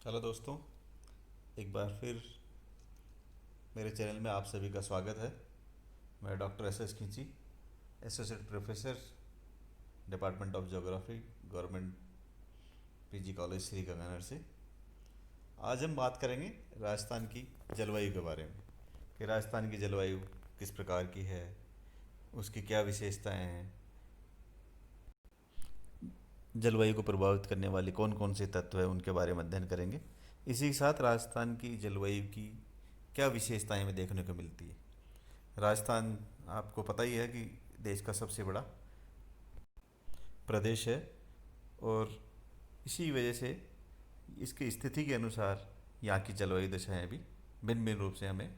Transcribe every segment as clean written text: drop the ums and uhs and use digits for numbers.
Hello दोस्तों। एक बार फिर मेरे चैनल में आप सभी का स्वागत है। मैं डॉक्टर एस खींची, associate professor, department of geography, government PG college Shri Ganganagar से। आज हम बात करेंगे राजस्थान की जलवायु के बारे में कि राजस्थान की जलवायु किस प्रकार की है, उसकी क्या विशेषताएं हैं, जलवायु को प्रभावित करने वाले कौन कौन से तत्व हैं उनके बारे में अध्ययन करेंगे। इसी के साथ राजस्थान की जलवायु की क्या विशेषताएं हमें देखने को मिलती है। राजस्थान आपको पता ही है कि देश का सबसे बड़ा प्रदेश है और इसी वजह से इसकी स्थिति के अनुसार यहाँ की जलवायु दशाएं भी भिन्न भिन्न रूप से हमें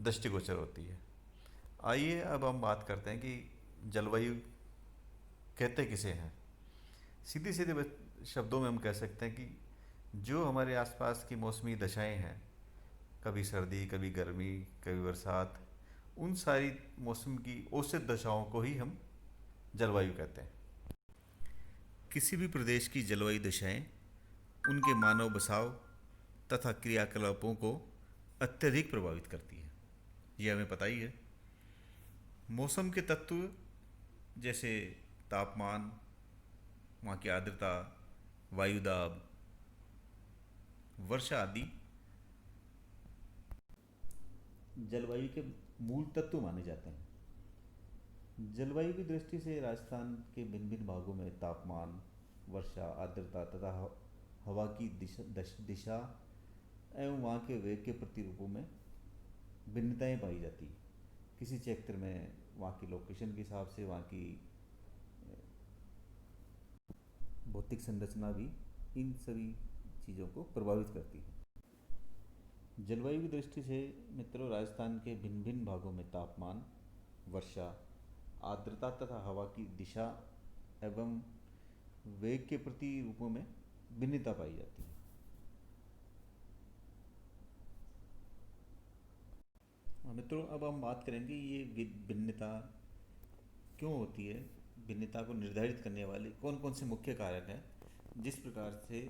दृष्टिगोचर होती है। आइए अब हम बात करते हैं कि जलवायु कहते किसे हैं। सीधे सीधे शब्दों में हम कह सकते हैं कि जो हमारे आसपास की मौसमी दशाएं हैं, कभी सर्दी, कभी गर्मी, कभी बरसात, उन सारी मौसम की औसत दशाओं को ही हम जलवायु कहते हैं। किसी भी प्रदेश की जलवायु दशाएं उनके मानव बसाव तथा क्रियाकलापों को अत्यधिक प्रभावित करती है। ये हमें पता ही है। मौसम के तत्व जैसे तापमान, वहाँ की आर्द्रता, वायुदाब, वर्षा आदि जलवायु के मूल तत्व माने जाते हैं। जलवायु की दृष्टि से राजस्थान के भिन्न भिन्न भागों में तापमान, वर्षा, आर्द्रता तथा हवा की दिशा एवं वहाँ के वेग के प्रतिरूपों में भिन्नताएं पाई जाती है। किसी क्षेत्र में वहाँ की लोकेशन के हिसाब से वहाँ की भौतिक संरचना भी इन सभी चीज़ों को प्रभावित करती है। जलवायु की दृष्टि से मित्रों, राजस्थान के भिन्न भिन्न भागों में तापमान, वर्षा, आर्द्रता तथा हवा की दिशा एवं वेग के प्रति रूपों में भिन्नता पाई जाती है। मित्रों, अब हम बात करेंगे ये भिन्नता क्यों होती है, भिन्नता को निर्धारित करने वाले कौन कौन से मुख्य कारक हैं जिस प्रकार से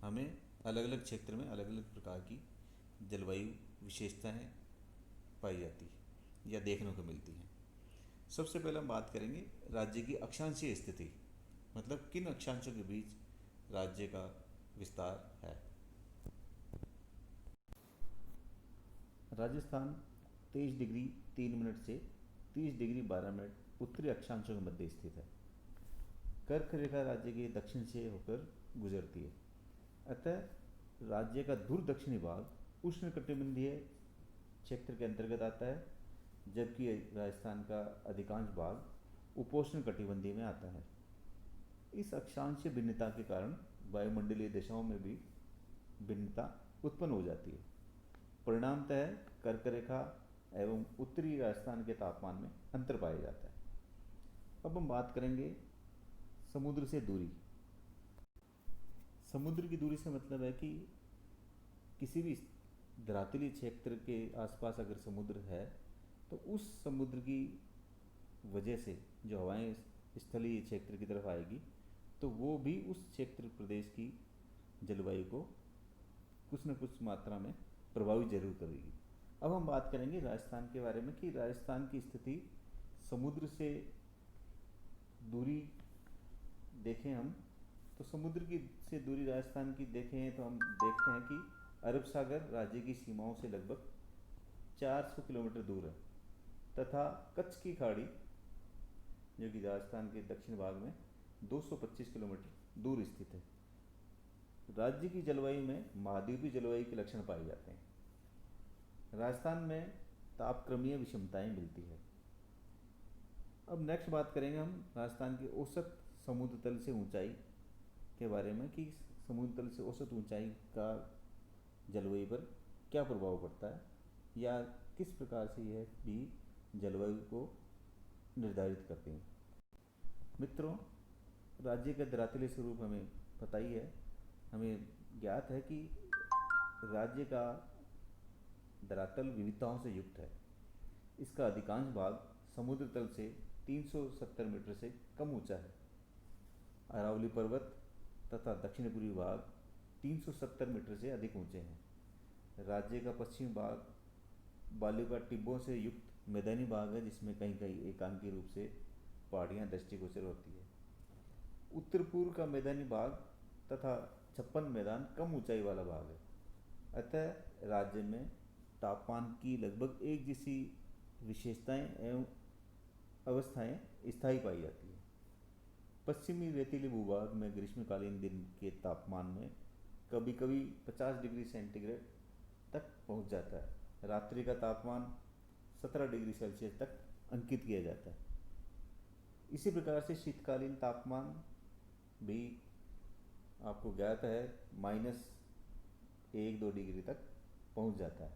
हमें अलग अलग क्षेत्र में अलग अलग प्रकार की जलवायु विशेषताएं पाई जाती है या देखने को मिलती हैं। सबसे पहले हम बात करेंगे राज्य की अक्षांशीय स्थिति, मतलब किन अक्षांशों के बीच राज्य का विस्तार है। राजस्थान 23 डिग्री 3 मिनट से 30 डिग्री 12 मिनट उत्तरी अक्षांशों के मध्य स्थित है। कर्क रेखा राज्य के दक्षिण से होकर गुजरती है। अतः राज्य का दूर दक्षिणी भाग उष्णकटिबंधीय क्षेत्र के अंतर्गत आता है, जबकि राजस्थान का अधिकांश भाग उपोष्ण कटिबंधीय में आता है। इस अक्षांशीय भिन्नता के कारण वायुमंडलीय दिशाओं में भी भिन्नता उत्पन्न हो जाती है। परिणामतः कर्क रेखा एवं उत्तरी राजस्थान के तापमान में अंतर पाया जाता है। अब हम बात करेंगे समुद्र से दूरी। समुद्र की दूरी से मतलब है कि किसी भी धरातलीय क्षेत्र के आसपास अगर समुद्र है तो उस समुद्र की वजह से जो हवाएं स्थलीय क्षेत्र की तरफ आएगी तो वो भी उस क्षेत्र प्रदेश की जलवायु को कुछ न कुछ मात्रा में प्रभावित जरूर करेगी। अब हम बात करेंगे राजस्थान के बारे में कि राजस्थान की स्थिति समुद्र से दूरी देखें हम तो समुद्र की से दूरी राजस्थान की देखें तो हम देखते हैं कि अरब सागर राज्य की सीमाओं से लगभग 400 किलोमीटर दूर है तथा कच्छ की खाड़ी जो कि राजस्थान के दक्षिण भाग में 225 किलोमीटर दूर स्थित है। राज्य की जलवायु में महाद्वीपीय जलवायु के लक्षण पाए जाते हैं। राजस्थान में तापक्रमीय विषमताएं मिलती है। अब नेक्स्ट बात करेंगे हम राजस्थान की औसत समुद्र तल से ऊंचाई के बारे में कि समुद्र तल से औसत ऊंचाई का जलवायु पर क्या प्रभाव पड़ता है या किस प्रकार से यह भी जलवायु को निर्धारित करते हैं। मित्रों, राज्य का धरातलीय स्वरूप हमें पता ही है। हमें ज्ञात है कि राज्य का धरातल विविधताओं से युक्त है। इसका अधिकांश भाग समुद्र तल से 370 मीटर से कम ऊंचा है। अरावली पर्वत तथा दक्षिण पूर्वी भाग 370 मीटर से अधिक ऊंचे हैं। राज्य का पश्चिमी भाग बालू का टिब्बों से युक्त मैदानी भाग है, जिसमें कहीं कहीं एकांकी रूप से पहाड़ियाँ दृष्टिगोचर होती है। उत्तर पूर्व का मैदानी भाग तथा छप्पन मैदान कम ऊंचाई वाला भाग है। अतः राज्य में तापमान की लगभग एक जैसी विशेषताएं एवं अवस्थाएं स्थायी पाई जाती है। पश्चिमी रेतीली भूभाग में ग्रीष्मकालीन दिन के तापमान में कभी कभी 50 डिग्री सेंटीग्रेड तक पहुंच जाता है। रात्रि का तापमान 17 डिग्री सेल्सियस तक अंकित किया जाता है। इसी प्रकार से शीतकालीन तापमान भी आपको ज्ञात है -1-2 डिग्री तक पहुंच जाता है।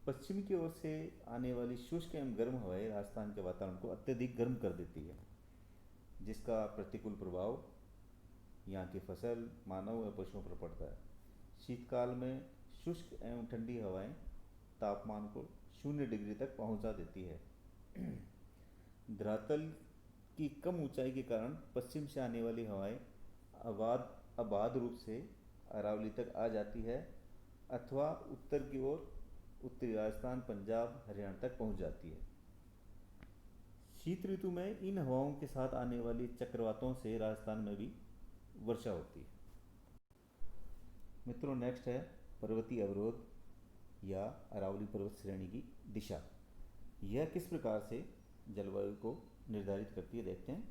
पश्चिम की ओर से आने वाली शुष्क एवं गर्म हवाएं राजस्थान के वातावरण को अत्यधिक गर्म कर देती है, जिसका प्रतिकूल प्रभाव यहाँ की फसल, मानव व पशुओं पर पड़ता है। शीतकाल में शुष्क एवं ठंडी हवाएं तापमान को 0 डिग्री तक पहुंचा देती है। धरातल की कम ऊंचाई के कारण पश्चिम से आने वाली हवाएं अबाध रूप से अरावली तक आ जाती है अथवा उत्तर की ओर उत्तरी राजस्थान, पंजाब, हरियाणा तक पहुंच जाती है। शीत ऋतु में इन हवाओं के साथ आने वाली चक्रवातों से राजस्थान में भी वर्षा होती है। मित्रों, नेक्स्ट है पर्वतीय अवरोध या अरावली पर्वत श्रेणी की दिशा। यह किस प्रकार से जलवायु को निर्धारित करती है, देखते हैं।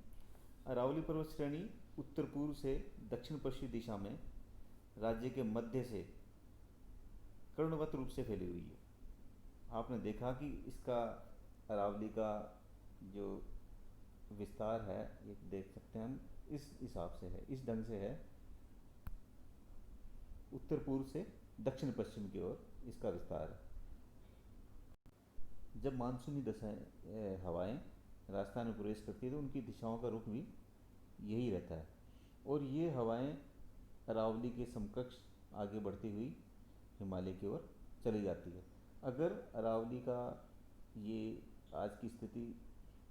अरावली पर्वत श्रेणी उत्तर पूर्व से दक्षिण पश्चिमी दिशा में राज्य के मध्य से कर्णवत रूप से फैली हुई है। आपने देखा कि इसका अरावली का जो विस्तार है, ये देख सकते हैं हम, इस हिसाब से है, इस ढंग से है। उत्तर पूर्व से दक्षिण पश्चिम की ओर इसका विस्तार है। जब मानसूनी हवाएं राजस्थान में प्रवेश करती है तो उनकी दिशाओं का रुख भी यही रहता है और ये हवाएं अरावली के समकक्ष आगे बढ़ती हुई हिमालय की ओर चली जाती है। अगर अरावली का ये आज की स्थिति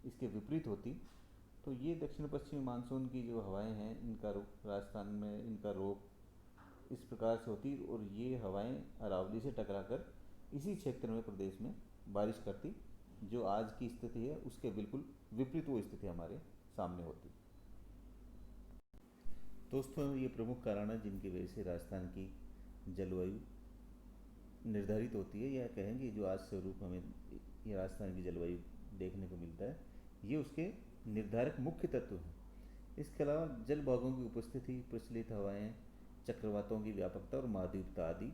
इसके विपरीत होती तो ये दक्षिण पश्चिमी मानसून की जो हवाएं हैं, इनका रुख राजस्थान में, इनका रोक इस प्रकार से होती और ये हवाएं अरावली से टकराकर इसी क्षेत्र में, प्रदेश में बारिश करती। जो आज की स्थिति है उसके बिल्कुल विपरीत वो स्थिति हमारे सामने होती। दोस्तों, ये प्रमुख कारण है जिनकी वजह से राजस्थान की जलवायु निर्धारित होती है, या कहेंगे जो आज स्वरूप हमें ये राजस्थान की जलवायु देखने को मिलता है, ये उसके निर्धारक मुख्य तत्व हैं। इसके अलावा जल भागों की उपस्थिति, प्रचलित हवाएं, चक्रवातों की व्यापकता और महाद्वीपता आदि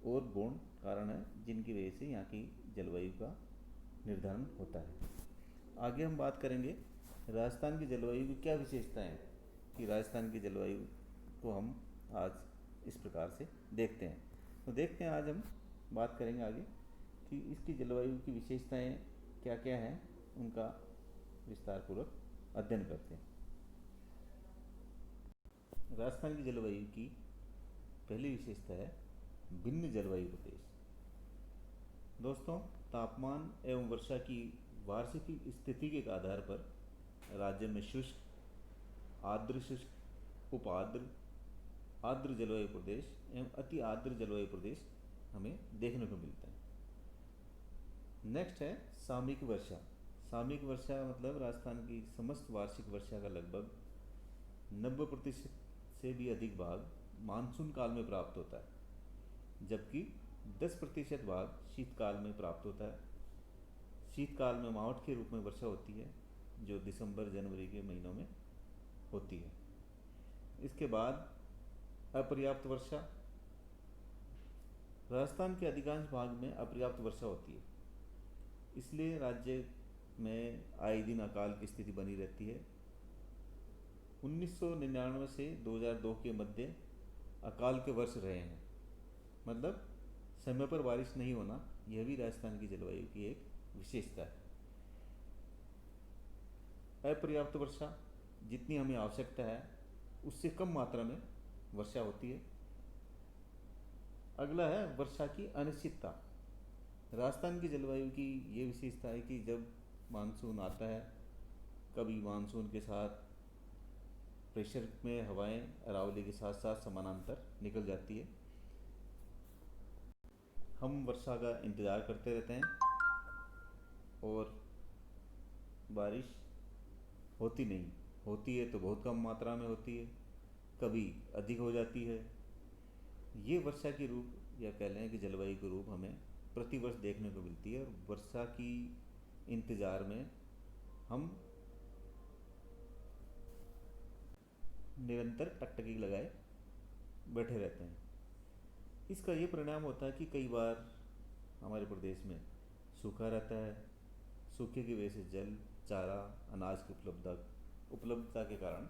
और गुण कारण है जिनकी वजह से यहाँ की जलवायु का निर्धारण होता है। आगे हम बात करेंगे राजस्थान की जलवायु की क्या विशेषताएं हैं, कि राजस्थान की जलवायु को हम आज इस प्रकार से देखते हैं। तो देखते हैं, आज हम बात करेंगे आगे कि इसकी जलवायु की विशेषताएं क्या क्या हैं, उनका विस्तार पूर्वक अध्ययन करते हैं। राजस्थान की जलवायु की पहली विशेषता है भिन्न जलवायु प्रदेश। दोस्तों, तापमान एवं वर्षा की वार्षिक स्थिति के आधार पर राज्य में शुष्क, आर्द्र शुष्क, उपाद्र, आर्द्र जलवायु प्रदेश एवं अति आर्द्र जलवायु प्रदेश हमें देखने को मिलता है। नेक्स्ट है सामयिक वर्षा। सामयिक वर्षा मतलब राजस्थान की समस्त वार्षिक वर्षा का लगभग 90% से भी अधिक भाग मानसून काल में प्राप्त होता है, जबकि 10% भाग शीतकाल में प्राप्त होता है। शीतकाल में मावठ के रूप में वर्षा होती है, जो दिसंबर जनवरी के महीनों में होती है। इसके बाद अपर्याप्त वर्षा। राजस्थान के अधिकांश भाग में अपर्याप्त वर्षा होती है, इसलिए राज्य में आए दिन अकाल की स्थिति बनी रहती है। 1999 से 2002 के मध्य अकाल के वर्ष रहे हैं, मतलब समय पर बारिश नहीं होना, यह भी राजस्थान की जलवायु की एक विशेषता है। अपर्याप्त वर्षा, जितनी हमें आवश्यकता है उससे कम मात्रा में वर्षा होती है। अगला है वर्षा की अनिश्चितता। राजस्थान की जलवायु की ये विशेषता है कि जब मानसून आता है, कभी मानसून के साथ प्रेशर में हवाएं अरावली के साथ साथ समानांतर निकल जाती है। हम वर्षा का इंतज़ार करते रहते हैं और बारिश होती नहीं, होती है तो बहुत कम मात्रा में होती है, कभी अधिक हो जाती है। ये वर्षा की रूप या कह लें कि जलवायु के रूप हमें प्रतिवर्ष देखने को मिलती है, और वर्षा की इंतज़ार में हम निरंतर टकटकी लगाए बैठे रहते हैं। इसका ये परिणाम होता है कि कई बार हमारे प्रदेश में सूखा रहता है। सूखे की वजह से जल, चारा, अनाज की उपलब्धता के कारण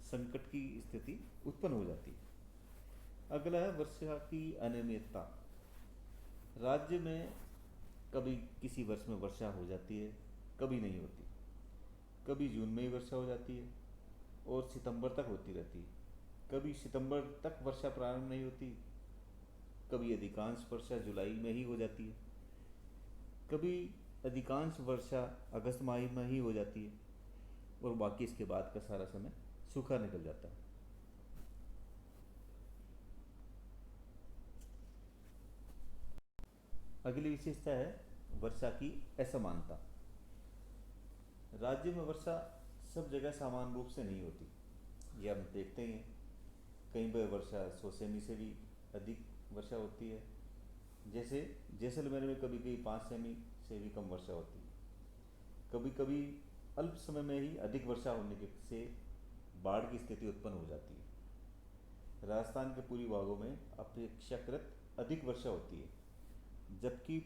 संकट की स्थिति उत्पन्न हो जाती है। अगला है वर्षा की अनियमितता। राज्य में कभी किसी वर्ष में वर्षा हो जाती है, कभी नहीं होती। कभी जून में ही वर्षा हो जाती है और सितंबर तक होती रहती है। कभी सितंबर तक वर्षा प्रारंभ नहीं होती। कभी अधिकांश वर्षा जुलाई में ही हो जाती है। कभी अधिकांश वर्षा अगस्त माह में ही हो जाती है और बाकी इसके बाद का सारा समय सूखा निकल जाता है। अगली विशेषता है वर्षा की असमानता। राज्य में वर्षा सब जगह समान रूप से नहीं होती, ये हम देखते ही हैं। कहीं पर वर्षा 100 सेमी से भी अधिक वर्षा होती है, जैसे जैसलमेर में कभी कभी 5 सेमी से भी कम वर्षा होती है। कभी कभी अल्प समय में ही अधिक वर्षा होने के से बाढ़ की स्थिति उत्पन्न हो जाती है। राजस्थान के पूर्वी भागों में अपेक्षाकृत अधिक वर्षा होती है, जबकि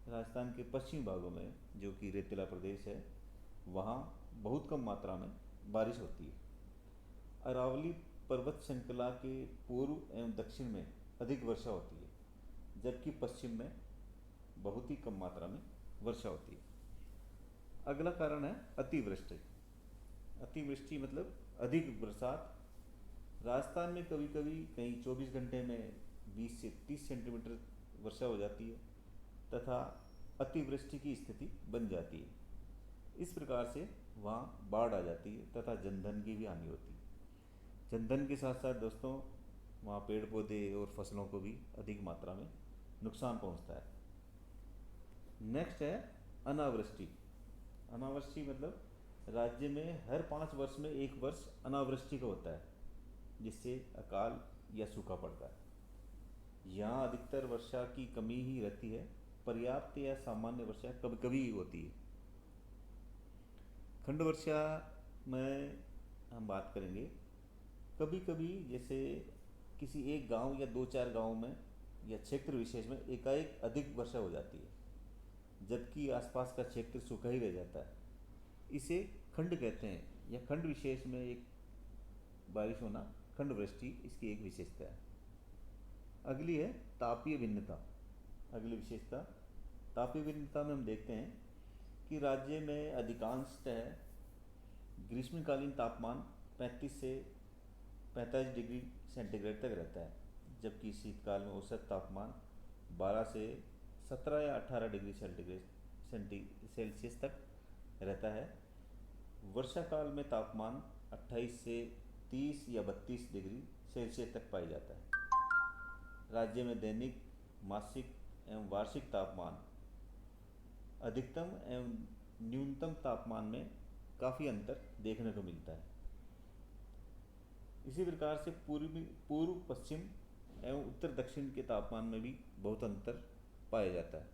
राजस्थान के पश्चिमी भागों में, जो कि रेतीला प्रदेश है, वहाँ बहुत कम मात्रा में बारिश होती है। अरावली पर्वत श्रृंखला के पूर्व एवं दक्षिण में अधिक वर्षा होती है, जबकि पश्चिम में बहुत ही कम मात्रा में वर्षा होती है। अगला कारण है अतिवृष्टि। अतिवृष्टि मतलब अधिक बरसात। राजस्थान में कभी कभी कहीं 24 घंटे में 20 से 30 सेंटीमीटर वर्षा हो जाती है तथा अतिवृष्टि की स्थिति बन जाती है। इस प्रकार से वहाँ बाढ़ आ जाती है तथा जनधन की भी हानि होती है। जनधन के साथ साथ दोस्तों वहाँ पेड़ पौधे और फसलों को भी अधिक मात्रा में नुकसान पहुँचता है। नेक्स्ट है अनावृष्टि। अनावृष्टि मतलब राज्य में हर 5 वर्ष में एक वर्ष अनावृष्टि का होता है, जिससे अकाल या सूखा पड़ता है। यहाँ अधिकतर वर्षा की कमी ही रहती है, पर्याप्त या सामान्य वर्षा कभी कभी ही होती है। खंड वर्षा में हम बात करेंगे। कभी कभी जैसे किसी एक गांव या 2-4 गांव में या क्षेत्र विशेष में एकाएक अधिक वर्षा हो जाती है, जबकि आसपास का क्षेत्र सूखा ही रह जाता है। इसे खंड कहते हैं, या खंड विशेष में एक बारिश होना, खंड वृष्टि इसकी एक विशेषता है। अगली है तापीय भिन्नता। अगली विशेषता तापीय भिन्नता में हम देखते हैं कि राज्य में अधिकांशतः ग्रीष्मकालीन तापमान 35 से 45 डिग्री सेंटीग्रेड तक रहता है, जबकि शीतकाल में औसत तापमान 12 से 17 या 18 डिग्री सेल्सियस तक रहता है। वर्षा काल में तापमान 28 से 30 या 32 डिग्री सेल्सियस तक पाया जाता है। राज्य में दैनिक, मासिक एवं वार्षिक तापमान अधिकतम एवं न्यूनतम तापमान में काफ़ी अंतर देखने को मिलता है। इसी प्रकार से पूर्व पश्चिम एवं उत्तर दक्षिण के तापमान में भी बहुत अंतर पाया जाता है।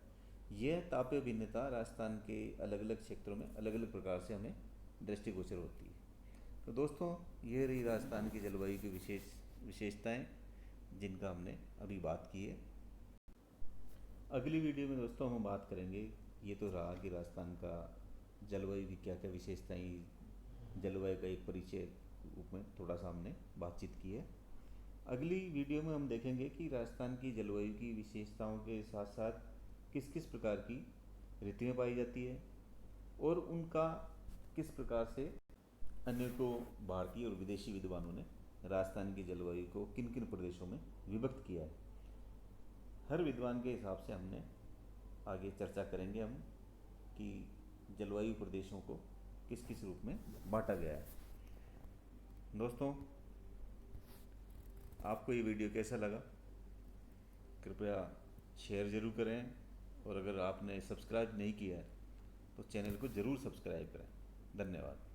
यह तापीय भिन्नता राजस्थान के अलग अलग क्षेत्रों में अलग अलग प्रकार से हमें दृष्टिगोचर होती है। तो दोस्तों, ये रही राजस्थान की जलवायु की विशेषताएं जिनका हमने अभी बात की है। अगली वीडियो में दोस्तों हम बात करेंगे, ये तो रहा कि राजस्थान का जलवायु की क्या क्या विशेषताएं, जलवायु का एक परिचय रूप में थोड़ा सा हमने बातचीत की है। अगली वीडियो में हम देखेंगे कि राजस्थान की जलवायु की विशेषताओं के साथ साथ किस किस प्रकार की ऋतुएं पाई जाती है और उनका किस प्रकार से अनेकों भारतीय और विदेशी विद्वानों ने राजस्थान की जलवायु को किन किन प्रदेशों में विभक्त किया है। हर विद्वान के हिसाब से हमने आगे चर्चा करेंगे हम कि जलवायु प्रदेशों को किस किस रूप में बांटा गया है। दोस्तों, आपको ये वीडियो कैसा लगा, कृपया शेयर ज़रूर करें, और अगर आपने सब्सक्राइब नहीं किया है तो चैनल को ज़रूर सब्सक्राइब करें। धन्यवाद।